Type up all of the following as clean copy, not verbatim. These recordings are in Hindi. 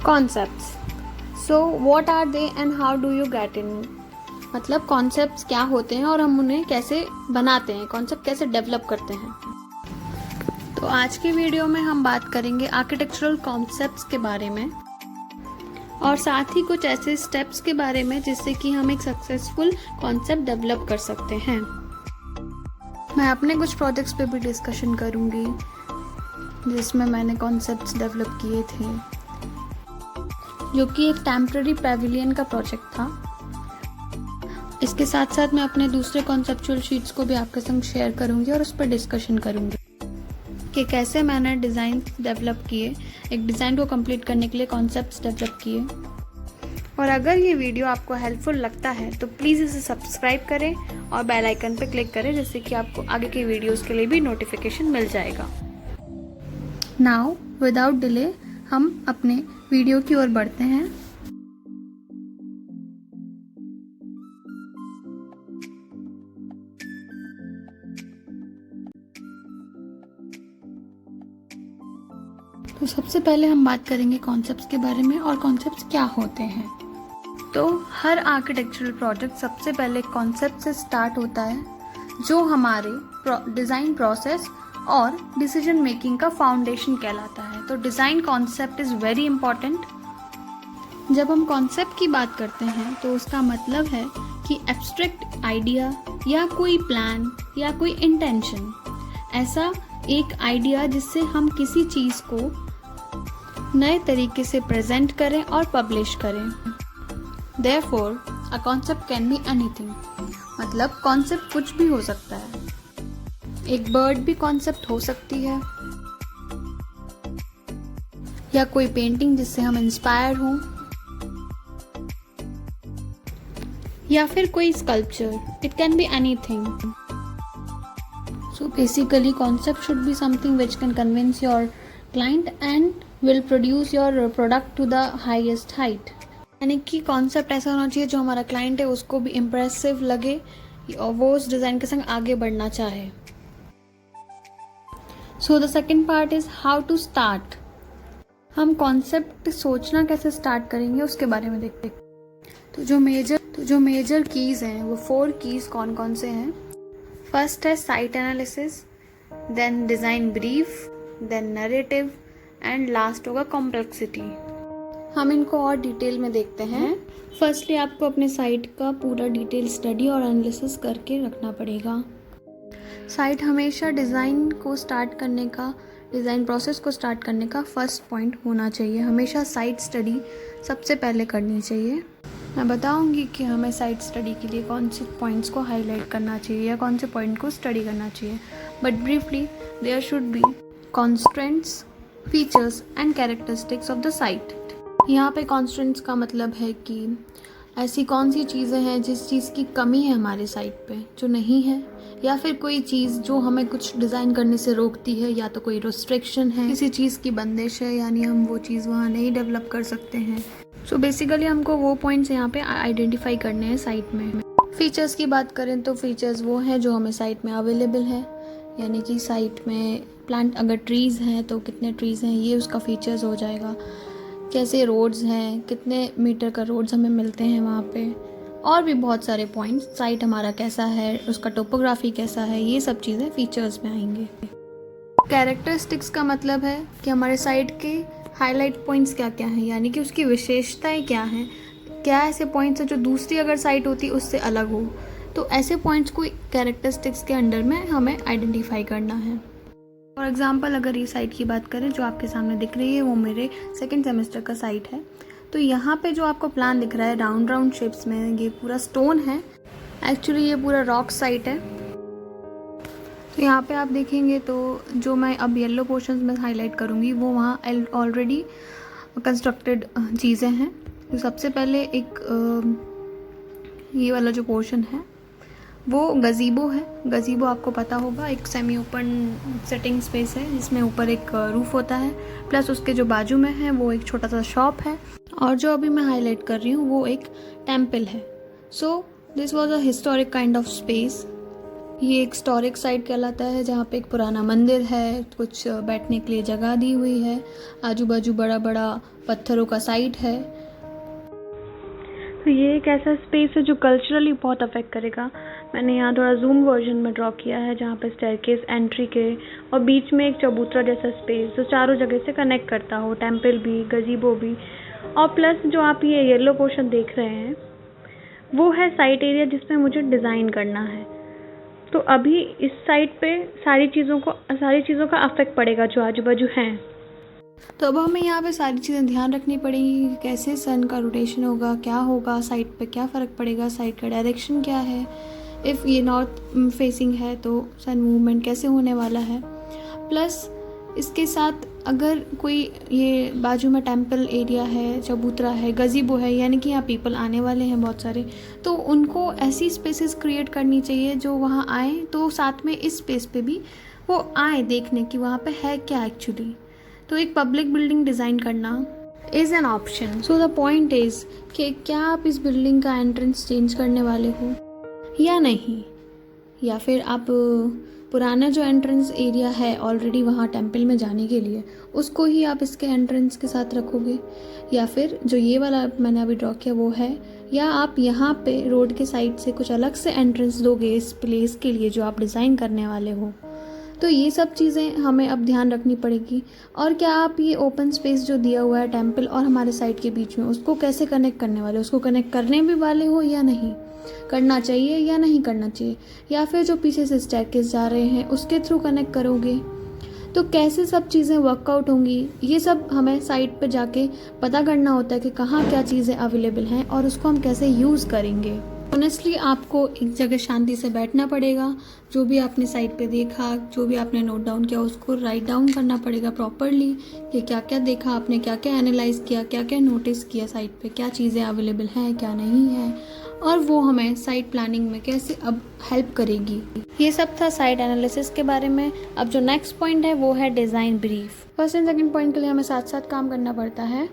Concepts, so what are they and how do you get in. मतलब कॉन्सेप्ट्स क्या होते हैं और हम उन्हें कैसे बनाते हैं, कॉन्सेप्ट कैसे डेवलप करते हैं। तो आज की वीडियो में हम बात करेंगे आर्किटेक्चरल कॉन्सेप्ट्स के बारे में और साथ ही कुछ ऐसे स्टेप्स के बारे में जिससे कि हम एक सक्सेसफुल कॉन्सेप्ट डेवलप कर सकते हैं। मैं अपने कुछ प्रोजेक्ट्स पे भी डिस्कशन करूंगी जिसमें मैंने कॉन्सेप्ट्स डेवलप किए थे, जो कि एक टेम्पररी पैविलियन का प्रोजेक्ट था। इसके साथ साथ मैं अपने दूसरे कॉन्सेप्चुअल शीट्स को भी आपके संग शेयर करूंगी और उस पर डिस्कशन करूंगी कि कैसे मैंने डिज़ाइन डेवलप किए, एक डिज़ाइन को कंप्लीट करने के लिए कॉन्सेप्ट्स डेवलप किए। और अगर ये वीडियो आपको हेल्पफुल लगता है तो प्लीज़ इसे सब्सक्राइब करें और बेल आइकन पर क्लिक करें, जिससे कि आपको आगे के वीडियोस के लिए भी नोटिफिकेशन मिल जाएगा। नाउ विदाउट डिले हम अपने वीडियो की ओर बढ़ते हैं। तो सबसे पहले हम बात करेंगे कॉन्सेप्ट्स के बारे में और कॉन्सेप्ट्स क्या होते हैं। तो हर आर्किटेक्चरल प्रोजेक्ट सबसे पहले कॉन्सेप्ट से स्टार्ट होता है, जो हमारे डिज़ाइन प्रोसेस और डिसीजन मेकिंग का फाउंडेशन कहलाता है। तो design concept is very important. जब हम कॉन्सेप्ट की बात करते हैं तो उसका मतलब है कि एब्स्ट्रैक्ट आइडिया या कोई प्लान या कोई इंटेंशन, ऐसा एक आइडिया जिससे हम किसी चीज़ को नए तरीके से प्रेजेंट करें और पब्लिश करें। Therefore, a concept can be anything। मतलब कॉन्सेप्ट कुछ भी हो सकता है। एक बर्ड भी कॉन्सेप्ट हो सकती है, या कोई पेंटिंग जिससे हम इंस्पायर हों, या फिर कोई sculpture. It can be anything. So basically concept should be something which can convince your client and will produce your product to the highest height। यानी कि कॉन्सेप्ट ऐसा होना चाहिए जो हमारा क्लाइंट है उसको भी इम्प्रेसिव लगे और वो उस डिज़ाइन के संग आगे बढ़ना चाहे। So the second part is how to start. हम कॉन्सेप्ट सोचना कैसे स्टार्ट करेंगे उसके बारे में देखते हैं। तो जो मेजर कीज़ हैं वो 4 कीज़ कौन कौन से हैं। फर्स्ट है site analysis, then design brief, then narrative and last होगा कॉम्प्लेक्सिटी। हम इनको और डिटेल में देखते हैं। फर्स्टली आपको अपने साइट का पूरा डिटेल स्टडी और एनालिसिस करके रखना पड़ेगा। साइट हमेशा डिज़ाइन प्रोसेस को स्टार्ट करने का फर्स्ट पॉइंट होना चाहिए। हमेशा साइट स्टडी सबसे पहले करनी चाहिए। मैं बताऊंगी कि हमें साइट स्टडी के लिए कौन से पॉइंट्स को हाईलाइट करना चाहिए या कौन से पॉइंट को स्टडी करना चाहिए। But briefly there should be constraints, features and characteristics of the site. यहाँ पे कॉन्स्ट्रेंट्स का मतलब है कि ऐसी कौन सी चीज़ें हैं जिस चीज़ की कमी है हमारे साइट पे जो नहीं है, या फिर कोई चीज़ जो हमें कुछ डिज़ाइन करने से रोकती है, या तो कोई रिस्ट्रिक्शन है, किसी चीज़ की बंदिश है, यानी हम वो चीज़ वहाँ नहीं डेवलप कर सकते हैं। सो बेसिकली हमको वो पॉइंट्स यहाँ पे आइडेंटिफाई करने हैं साइट में। फीचर्स की बात करें तो फीचर्स वो हैं जो हमें साइट में अवेलेबल है, यानी कि साइट में प्लांट अगर ट्रीज़ हैं तो कितने ट्रीज़ हैं ये उसका फीचर्स हो जाएगा। कैसे रोड्स हैं, कितने मीटर का रोड्स हमें मिलते हैं वहाँ पे, और भी बहुत सारे पॉइंट्स। साइट हमारा कैसा है, उसका टोपोग्राफी कैसा है, ये सब चीज़ें फीचर्स में आएंगे। कैरेक्टरिस्टिक्स का मतलब है कि हमारे साइट के हाईलाइट पॉइंट्स क्या क्या हैं, यानी कि उसकी विशेषताएं क्या हैं। क्या ऐसे पॉइंट्स हैं जो दूसरी अगर साइट होती उससे अलग हो, तो ऐसे पॉइंट्स को कैरेक्टरिस्टिक्स के अंडर में हमें आइडेंटिफाई करना है। फॉर एग्जांपल अगर ये साइट की बात करें जो आपके सामने दिख रही है, वो मेरे सेकंड सेमेस्टर का साइट है। तो यहाँ पे जो आपको प्लान दिख रहा है राउंड शेप्स में, ये पूरा स्टोन है। एक्चुअली ये पूरा रॉक साइट है। तो यहाँ पे आप देखेंगे तो जो मैं अब येलो पोर्शंस में हाईलाइट करूँगी वो वहाँ ऑलरेडी कंस्ट्रक्टेड चीज़ें हैं। तो सबसे पहले एक ये वाला जो पोर्शन है वो गज़ीबो है। गज़ीबो आपको पता होगा, एक सेमी ओपन सेटिंग स्पेस है जिसमें ऊपर एक रूफ होता है, प्लस उसके जो बाजू में है वो एक छोटा सा शॉप है, और जो अभी मैं हाईलाइट कर रही हूँ वो एक टेम्पल है। So this was a historic kind of space ये एक हिस्टोरिक साइट कहलाता है, जहाँ पे एक पुराना मंदिर है, कुछ बैठने के लिए जगह दी हुई है, आजू बाजू बड़ा बड़ा पत्थरों का साइट है। तो ये एक ऐसा स्पेस है जो कल्चरली बहुत अफेक्ट करेगा। मैंने यहाँ थोड़ा जूम वर्जन में ड्रॉ किया है, जहाँ पे स्टेयरकेस एंट्री के और बीच में एक चबूतरा जैसा स्पेस जो चारों जगह से कनेक्ट करता हो, टेम्पल भी, गजीबो भी, और प्लस जो आप ये येलो पोर्शन देख रहे हैं वो है साइट एरिया जिसमें मुझे डिज़ाइन करना है। तो अभी इस साइट पे सारी चीज़ों का अफेक्ट पड़ेगा जो आजू बाजू हैं। तो अब हमें यहाँ पे सारी चीज़ें ध्यान रखनी पड़ेगी, कैसे सन का रोटेशन होगा, क्या होगा, साइट पे क्या फ़र्क पड़ेगा, साइट का डायरेक्शन क्या है, इफ़ ये नॉर्थ फेसिंग है तो सन मूवमेंट कैसे होने वाला है। प्लस इसके साथ अगर कोई ये बाजू में टेम्पल एरिया है, चबूतरा है, गजीबो है, यानी कि यहाँ पीपल आने वाले हैं बहुत सारे, तो उनको ऐसी स्पेसेस क्रिएट करनी चाहिए जो वहाँ आए तो साथ में इस स्पेस पे भी वो आए देखने कि वहाँ पे है क्या एक्चुअली। तो एक पब्लिक बिल्डिंग डिज़ाइन करना is an option. So the point is कि क्या आप इस बिल्डिंग का एंट्रेंस चेंज करने वाले हो या नहीं, या फिर आप पुराना जो एंट्रेंस एरिया है ऑलरेडी वहाँ टेम्पल में जाने के लिए उसको ही आप इसके एंट्रेंस के साथ रखोगे, या फिर जो ये वाला मैंने अभी ड्रॉ किया वो है, या आप यहाँ पे रोड के साइड से कुछ अलग से एंट्रेंस दोगे इस प्लेस के लिए जो आप डिज़ाइन करने वाले हो। तो ये सब चीज़ें हमें अब ध्यान रखनी पड़ेगी। और क्या आप ये ओपन स्पेस जो दिया हुआ है टेम्पल और हमारे साइट के बीच में उसको कैसे कनेक्ट करने वाले हो, उसको कनेक्ट करने भी वाले हो या नहीं, करना चाहिए या नहीं करना चाहिए, या फिर जो पीछे से स्टेयरकेस जा रहे हैं उसके थ्रू कनेक्ट करोगे, तो कैसे सब चीज़ें वर्कआउट होंगी, ये सब हमें साइट पे जाके पता करना होता है कि कहाँ क्या चीज़ें अवेलेबल हैं और उसको हम कैसे यूज़ करेंगे। ऑनेस्टली आपको एक जगह शांति से बैठना पड़ेगा, जो भी आपने साइट पे देखा, जो भी आपने नोट डाउन किया उसको राइट डाउन करना पड़ेगा प्रॉपरली कि क्या क्या देखा आपने, क्या क्या एनालाइज किया, क्या क्या नोटिस किया साइट पे, क्या चीज़ें अवेलेबल हैं क्या नहीं है, और वो हमें साइट प्लानिंग में कैसे अब हेल्प करेगी। ये सब था साइट एनालिसिस के बारे में। अब जो नेक्स्ट पॉइंट है वो है design brief. First and second point के लिए हमें साथ साथ काम करना पड़ता है।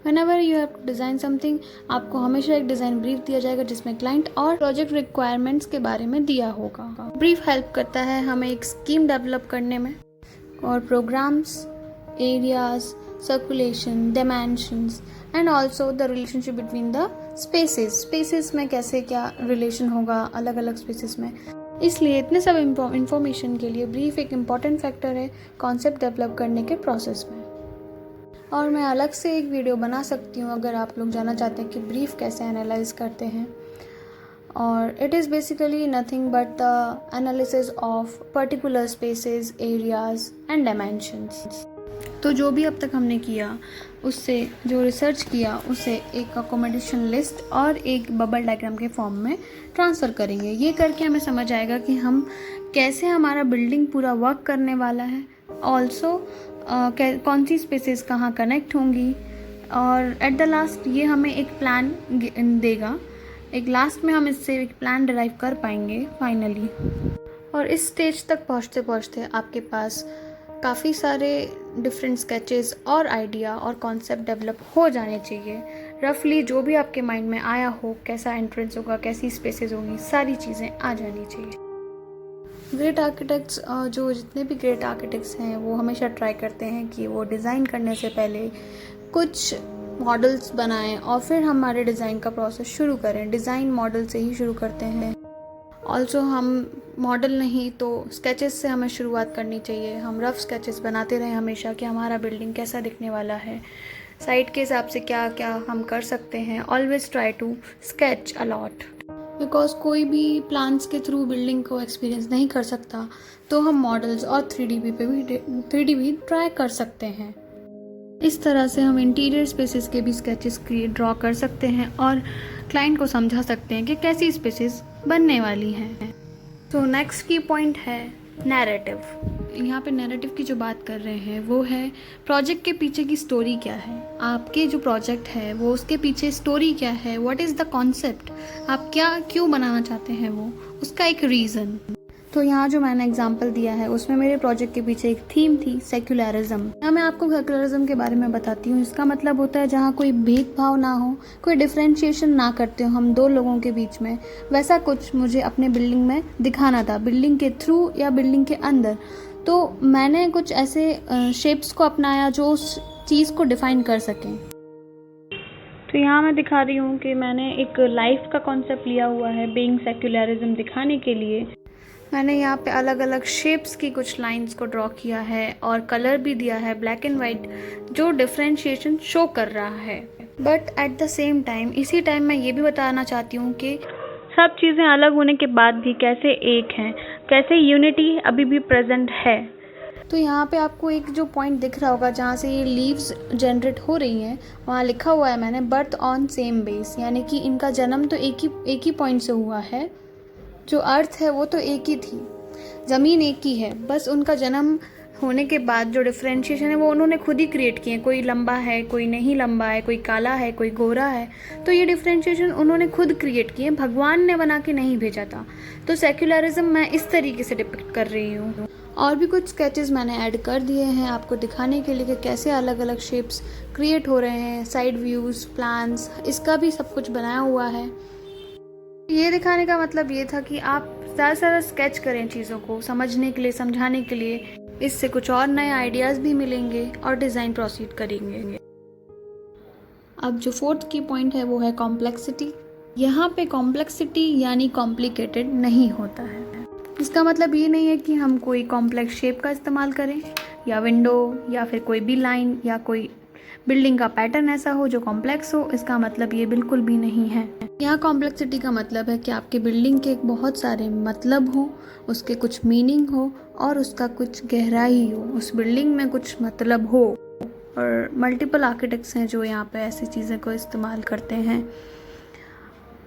Whenever you have to design something, आपको हमेशा एक डिज़ाइन ब्रीफ दिया जाएगा जिसमें क्लाइंट और प्रोजेक्ट रिक्वायरमेंट्स के बारे में दिया होगा। ब्रीफ हेल्प करता है हमें एक स्कीम डेवलप करने में, और programmes, areas, circulation, dimensions and also the relationship between the spaces में कैसे क्या रिलेशन होगा अलग अलग स्पेसेस में। इसलिए इतने सब इंफॉर्मेशन के लिए ब्रीफ एक इम्पॉर्टेंट फैक्टर है कॉन्सेप्ट डेवलप करने के प्रोसेस में। और मैं अलग से एक वीडियो बना सकती हूँ अगर आप लोग जानना चाहते हैं कि ब्रीफ कैसे एनालाइज करते हैं। और it is basically nothing but the analysis of particular spaces, areas and dimensions. तो जो भी अब तक हमने किया उससे, जो रिसर्च किया उसे एक अकोमोडेशन लिस्ट और एक बबल डायग्राम के फॉर्म में ट्रांसफ़र करेंगे। ये करके हमें समझ आएगा कि हम कैसे हमारा बिल्डिंग पूरा वर्क करने वाला है, ऑल्सो कौन सी स्पेसेस कहाँ कनेक्ट होंगी, और एट द लास्ट ये हमें एक प्लान देगा। एक लास्ट में हम इससे एक प्लान डिराइव कर पाएंगे फाइनली। और इस स्टेज तक पहुँचते पहुँचते आपके पास काफ़ी सारे डिफरेंट स्केचेस और आइडिया और कॉन्सेप्ट डेवलप हो जाने चाहिए। रफली जो भी आपके माइंड में आया हो, कैसा एंट्रेंस होगा, कैसी स्पेसेस होंगी, सारी चीज़ें आ जानी चाहिए। ग्रेट आर्किटेक्ट्स, जो जितने भी ग्रेट आर्किटेक्ट्स हैं वो हमेशा ट्राई करते हैं कि वो डिज़ाइन करने से पहले कुछ मॉडल्स बनाएं और फिर हमारे डिज़ाइन का प्रोसेस शुरू करें। डिज़ाइन मॉडल से ही शुरू करते हैं। ऑल्सो हम मॉडल नहीं तो स्केचेस से हमें शुरुआत करनी चाहिए। हम रफ स्केचेस बनाते रहें हमेशा कि हमारा बिल्डिंग कैसा दिखने वाला है, साइट के हिसाब से क्या क्या हम कर सकते हैं। Always try to sketch a lot, because कोई भी प्लान्स के थ्रू बिल्डिंग को एक्सपीरियंस नहीं कर सकता, तो हम मॉडल्स और 3D भी ट्राई कर सकते हैं। इस तरह से हम इंटीरियर स्पेसेस के भी स्केचेस ड्रॉ कर सकते हैं और क्लाइंट को समझा सकते हैं कि कैसी स्पेसेस बनने वाली हैं। तो नेक्स्ट की पॉइंट है नैरेटिव। यहाँ पे नैरेटिव की जो बात कर रहे हैं वो है प्रोजेक्ट के पीछे की स्टोरी क्या है। आपके जो प्रोजेक्ट है वो उसके पीछे स्टोरी क्या है, व्हाट इज़ द कॉन्सेप्ट, आप क्या क्यों बनाना चाहते हैं, वो उसका एक रीज़न। तो यहाँ जो मैंने एग्जाम्पल दिया है उसमें मेरे प्रोजेक्ट के पीछे एक थीम थी सेक्युलरिज्म। यहाँ मैं आपको सेक्युलरिज्म के बारे में बताती हूँ। इसका मतलब होता है जहाँ कोई भेदभाव ना हो, कोई डिफ्रेंशिएशन ना करते हो हम दो लोगों के बीच में। वैसा कुछ मुझे अपने बिल्डिंग में दिखाना था, बिल्डिंग के थ्रू या बिल्डिंग के अंदर। तो मैंने कुछ ऐसे शेप्स को अपनाया जो उस चीज़ को डिफाइन कर सकें। तो यहाँ मैं दिखा रही हूँ कि मैंने एक लाइफ का कॉन्सेप्ट लिया हुआ है बीइंग सेक्युलरिज्म दिखाने के लिए। मैंने यहाँ पे अलग अलग शेप्स की कुछ लाइंस को ड्रॉ किया है और कलर भी दिया है ब्लैक एंड वाइट, जो डिफरेंशिएशन शो कर रहा है। But at the same time इसी टाइम मैं ये भी बताना चाहती हूँ कि सब चीज़ें अलग होने के बाद भी कैसे एक हैं, कैसे यूनिटी अभी भी प्रेजेंट है। तो यहाँ पे आपको एक जो पॉइंट दिख रहा होगा जहाँ से ये लीव्स जनरेट हो रही हैं, वहाँ लिखा हुआ है मैंने बर्थ ऑन सेम बेस, यानी कि इनका जन्म तो एक ही पॉइंट से हुआ है। जो अर्थ है वो तो एक ही थी, ज़मीन एक ही है, बस उनका जन्म होने के बाद जो डिफ्रेंशिएशन है वो उन्होंने खुद ही क्रिएट किए। कोई लंबा है, कोई नहीं लंबा है, कोई काला है, कोई गोरा है, तो ये डिफ्रेंशिएशन उन्होंने खुद क्रिएट किए, भगवान ने बना के नहीं भेजा था। तो सेक्युलरिज्म मैं इस तरीके से डिपिक्ट कर रही हूँ। और भी कुछ स्केचेस मैंने ऐड कर दिए हैं आपको दिखाने के लिए कि कैसे अलग अलग शेप्स क्रिएट हो रहे हैं, साइड व्यूज़, प्लान्स, इसका भी सब कुछ बनाया हुआ है। ये दिखाने का मतलब ये था कि आप ज़्यादा से ज़्यादा स्केच करें चीज़ों को समझने के लिए, समझाने के लिए। इससे कुछ और नए आइडियाज़ भी मिलेंगे और डिज़ाइन प्रोसीड करेंगे। अब जो फोर्थ की पॉइंट है वो है कॉम्प्लेक्सिटी। यहाँ पे कॉम्प्लेक्सिटी यानी कॉम्प्लिकेटेड नहीं होता है। इसका मतलब ये नहीं है कि हम कोई कॉम्प्लेक्स शेप का इस्तेमाल करें या विंडो या फिर कोई भी लाइन या कोई बिल्डिंग का पैटर्न ऐसा हो जो कॉम्प्लेक्स हो। इसका मतलब ये बिल्कुल भी नहीं है। यहाँ कॉम्प्लेक्सिटी का मतलब है कि आपके बिल्डिंग के बहुत सारे मतलब हो, उसके कुछ मीनिंग हो और उसका कुछ गहराई हो, उस बिल्डिंग में कुछ मतलब हो। और मल्टीपल आर्किटेक्ट्स हैं जो यहाँ पे ऐसी चीज़ें को इस्तेमाल करते हैं।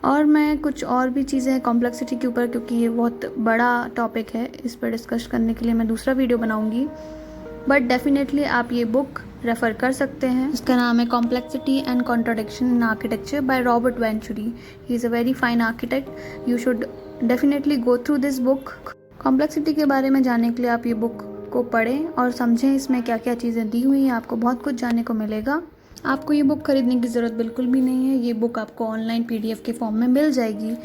और मैं कुछ और भी चीज़ें कॉम्प्लेक्सिटी के ऊपर, क्योंकि ये बहुत बड़ा टॉपिक है, इस पर डिस्कस करने के लिए मैं दूसरा वीडियो बनाऊंगी। बट डेफिनेटली आप ये बुक रेफ़र कर सकते हैं। इसका नाम है complexity and contradiction in architecture by Robert venturi. He is a very fine architect. You should definitely go through this book. Complexity के बारे में जानने के लिए आप ये बुक को पढ़ें और समझें इसमें क्या क्या चीज़ें दी हुई हैं। आपको बहुत कुछ जानने को मिलेगा। आपको ये बुक खरीदने की ज़रूरत बिल्कुल भी नहीं है। ये बुक आपको ऑनलाइन PDF के फॉर्म में मिल जाएगी।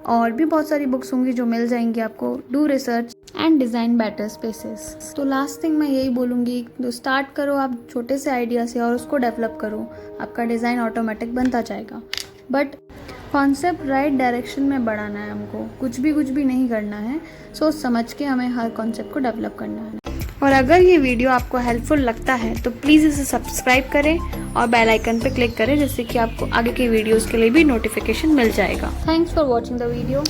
और भी बहुत सारी बुक्स होंगी जो मिल जाएंगी आपको। Do research and design better spaces. तो लास्ट थिंग मैं यही बोलूँगी, तो स्टार्ट करो आप छोटे से आइडिया से और उसको डेवलप करो। आपका डिज़ाइन ऑटोमेटिक बनता जाएगा। बट कॉन्सेप्ट राइट डायरेक्शन में बढ़ाना है हमको, कुछ भी नहीं करना है। सोच समझ के हमें हर कॉन्सेप्ट को डेवलप करना है। और अगर ये वीडियो आपको हेल्पफुल लगता है तो प्लीज़ इसे सब्सक्राइब करें और बेल आइकन पर क्लिक करें, जिससे कि आपको आगे की वीडियोस के लिए भी नोटिफिकेशन मिल जाएगा। Thanks for watching the video.